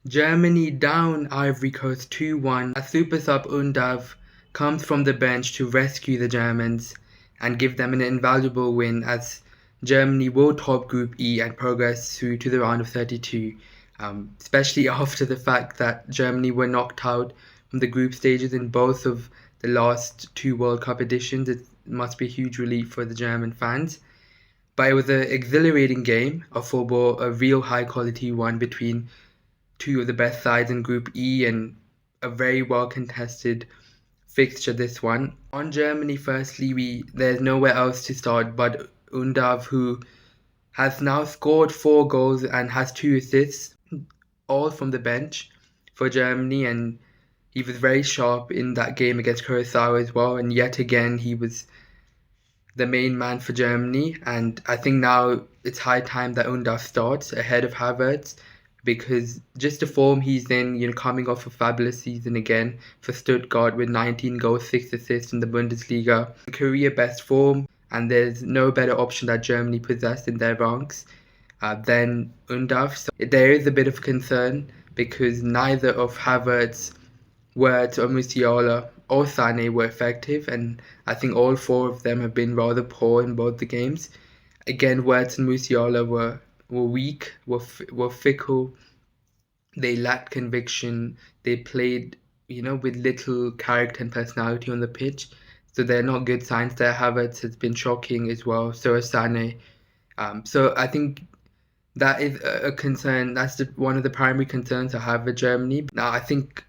Germany down Ivory Coast 2-1. A super sub Undav comes from the bench to rescue the Germans and give them an invaluable win as Germany will top Group E and progress through to the round of 32. Especially after the fact that Germany were knocked out from the group stages in both of the last two World Cup editions. It must be a huge relief for the German fans. But it was an exhilarating game of football, a real high quality one between two of the best sides in Group E and a very well contested fixture this one. On Germany, firstly, there's nowhere else to start but Undav, who has now scored 4 goals and has 2 assists, all from the bench for Germany, and he was very sharp in that game against Curacao as well, and yet again he was the main man for Germany, and I think now it's high time that Undav starts ahead of Havertz because just the form he's in, coming off a fabulous season again for Stuttgart with 19 goals, 6 assists in the Bundesliga, career best form, and there's no better option that Germany possess in their ranks than Undav. So there is a bit of concern because neither of Havertz, Wirtz or Musiala or Sane were effective, and I think all four of them have been rather poor in both the games. Again, Wirtz and Musiala were weak, were fickle. They lacked conviction. They played, with little character and personality on the pitch. So they're not good signs there. Havertz has been shocking as well. So has Sane. So I think that is a concern. That's one of the primary concerns I have with Germany. Now I think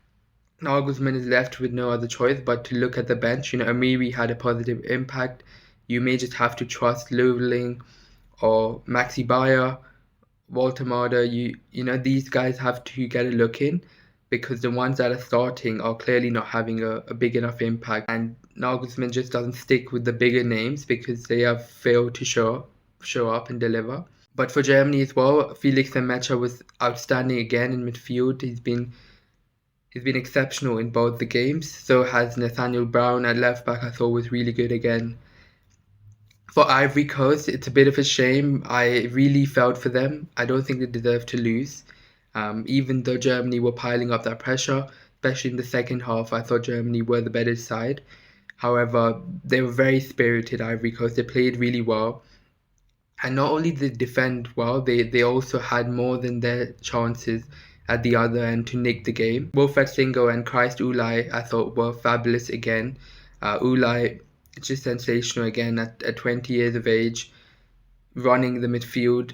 Nagelsmann is left with no other choice but to look at the bench. Amiri had a positive impact. You may just have to trust Löwling or Maxi Bayer, Walter Marder. These guys have to get a look in because the ones that are starting are clearly not having a big enough impact. And Nagelsmann just doesn't stick with the bigger names because they have failed to show up and deliver. But for Germany as well, Felix Lemaitre was outstanding again in midfield. He's been exceptional in both the games. So has Nathaniel Brown at left back. I thought was really good again. For Ivory Coast, it's a bit of a shame. I really felt for them. I don't think they deserved to lose. Even though Germany were piling up that pressure, especially in the second half, I thought Germany were the better side. However, they were very spirited, Ivory Coast. They played really well. And not only did they defend well, they also had more than their chances at the other end to nick the game. Wilfred Singo and Christ Ulai, I thought, were fabulous again. Ulai, just sensational again at 20 years of age, running the midfield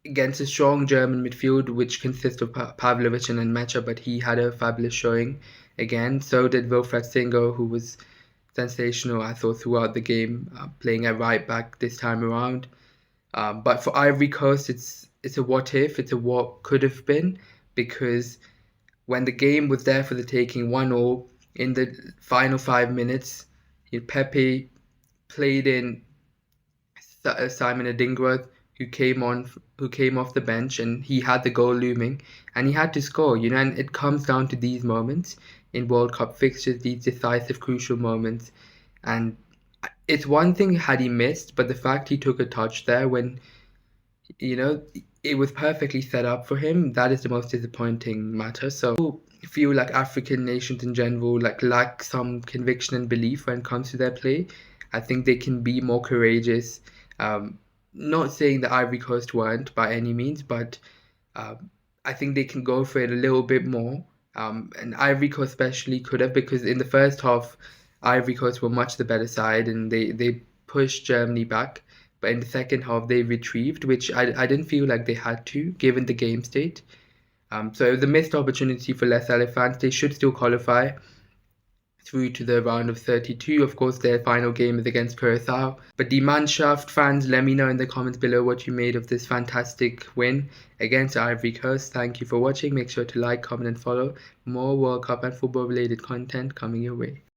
against a strong German midfield, which consists of Pavlovic and Lemaitre, but he had a fabulous showing again. So did Wilfred Singo, who was sensational, I thought, throughout the game, playing at right back this time around. But for Ivory Coast, it's a what if, it's a what could have been, because when the game was there for the taking, 1-1 in the final 5 minutes, Pepe played in Simon Adingra, who came off the bench, and he had the goal looming, and he had to score. And it comes down to these moments in World Cup fixtures, these decisive, crucial moments, and it's one thing had he missed, but the fact he took a touch there when it was perfectly set up for him, that is the most disappointing matter. So I feel like African nations in general lack some conviction and belief when it comes to their play. I think they can be more courageous. Not saying that Ivory Coast weren't by any means, but I think they can go for it a little bit more. And Ivory Coast especially could have, because in the first half, Ivory Coast were much the better side and they pushed Germany back. But in the second half, they retrieved, which I didn't feel like they had to, given the game state. So it was a missed opportunity for Les Elephants. They should still qualify through to the round of 32. Of course, their final game is against Curacao. But Die Mannschaft fans, let me know in the comments below what you made of this fantastic win against Ivory Coast. Thank you for watching. Make sure to like, comment, and follow. More World Cup and football-related content coming your way.